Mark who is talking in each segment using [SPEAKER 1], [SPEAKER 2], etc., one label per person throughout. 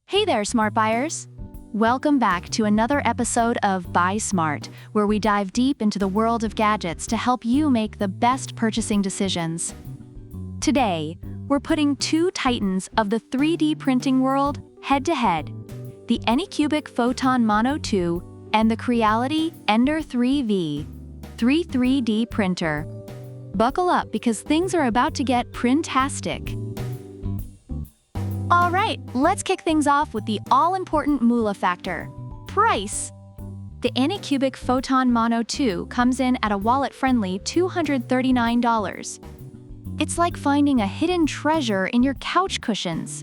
[SPEAKER 1] Hey there, smart buyers! Welcome back to another episode of Buy Smart, where we dive deep into the world of gadgets to help you make the best purchasing decisions. Today, we're putting two titans of the 3D printing world head-to-head, the ANYCUBIC Photon Mono 2 and the Creality Ender-3 V3 3D printer. Buckle up because things are about to get printastic. All right, let's kick things off with the all-important moolah factor, price. The ANYCUBIC Photon Mono 2 comes in at a wallet-friendly $239. It's like finding a hidden treasure in your couch cushions.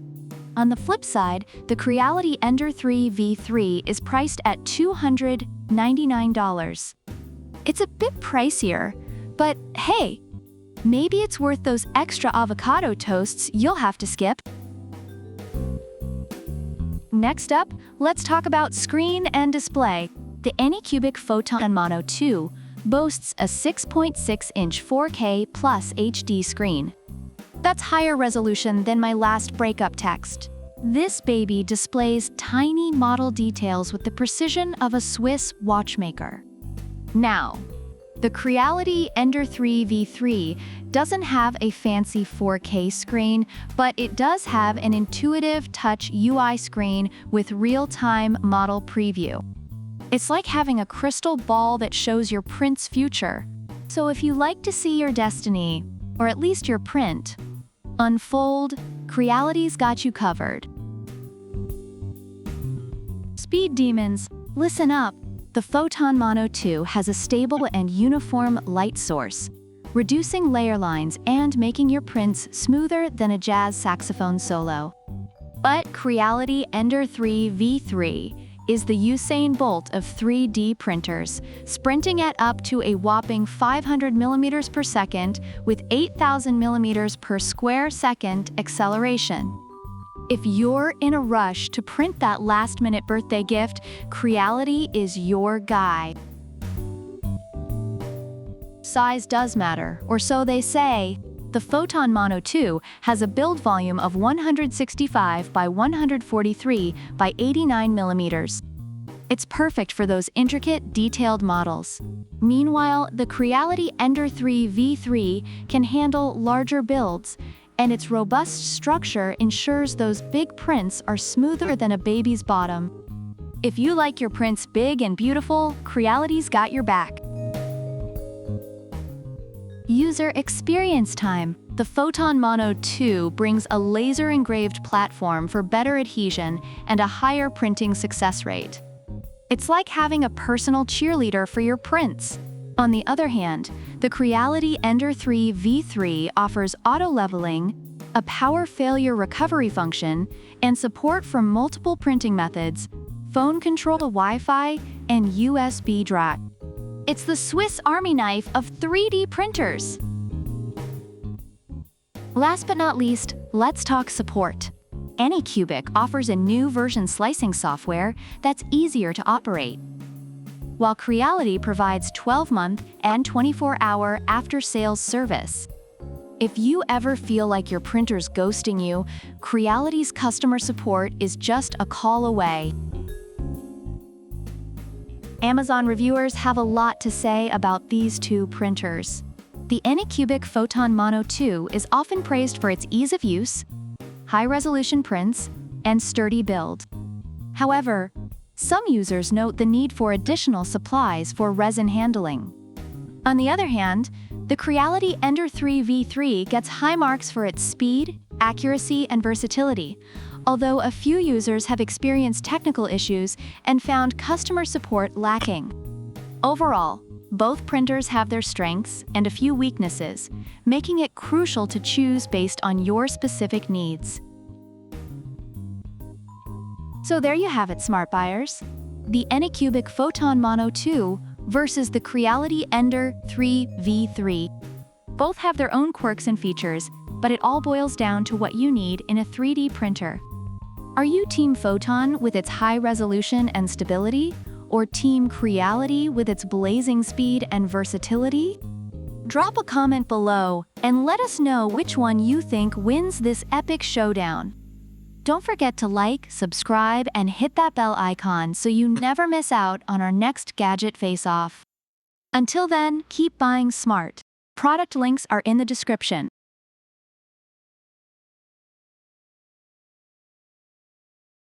[SPEAKER 1] On the flip side, the Creality Ender-3 V3 is priced at $299. It's a bit pricier, but hey, maybe it's worth those extra avocado toasts you'll have to skip. Next up, let's talk about screen and display. The ANYCUBIC Photon Mono 2 boasts a 6.6-inch 4K plus HD screen. That's higher resolution than my last breakup text. This baby displays tiny model details with the precision of a Swiss watchmaker. Now, the Creality Ender-3 V3 doesn't have a fancy 4K screen, but it does have an intuitive touch UI screen with real-time model preview. It's like having a crystal ball that shows your print's future. So if you like to see your destiny, or at least your print, unfold, Creality's got you covered. Speed demons, listen up. The Photon Mono 2 has a stable and uniform light source, reducing layer lines and making your prints smoother than a jazz saxophone solo. But Creality Ender-3 V3 is the Usain Bolt of 3D printers, sprinting at up to a whopping 500 millimeters per second with 8,000 millimeters per square second acceleration. If you're in a rush to print that last-minute birthday gift, Creality is your guy. Size does matter, or so they say. The Photon Mono 2 has a build volume of 165 by 143 by 89 millimeters. It's perfect for those intricate, detailed models. Meanwhile, the Creality Ender-3 V3 can handle larger builds, and its robust structure ensures those big prints are smoother than a baby's bottom. If you like your prints big and beautiful, Creality's got your back. User experience time. The Photon Mono 2 brings a laser-engraved platform for better adhesion and a higher printing success rate. It's like having a personal cheerleader for your prints. On the other hand, the Creality Ender-3 V3 offers auto-leveling, a power failure recovery function, and support for multiple printing methods, phone control to Wi-Fi, and USB drive. It's the Swiss Army knife of 3D printers. Last but not least, let's talk support. ANYCUBIC offers a new version slicing software that's easier to operate, while Creality provides 12-month and 24-hour after-sales service. If you ever feel like your printer's ghosting you, Creality's customer support is just a call away. Amazon reviewers have a lot to say about these two printers. The ANYCUBIC Photon Mono 2 is often praised for its ease of use, high-resolution prints, and sturdy build. However, some users note the need for additional supplies for resin handling. On the other hand, the Creality Ender-3 V3 gets high marks for its speed, accuracy, and versatility, although a few users have experienced technical issues and found customer support lacking. Overall, both printers have their strengths and a few weaknesses, making it crucial to choose based on your specific needs. So there you have it, smart buyers. The ANYCUBIC Photon Mono 2 versus the Creality Ender-3 V3. Both have their own quirks and features, but it all boils down to what you need in a 3D printer. Are you Team Photon with its high resolution and stability, or Team Creality with its blazing speed and versatility? Drop a comment below and let us know which one you think wins this epic showdown. Don't forget to like, subscribe, and hit that bell icon so you never miss out on our next gadget face-off. Until then, keep buying smart. Product links are in the description.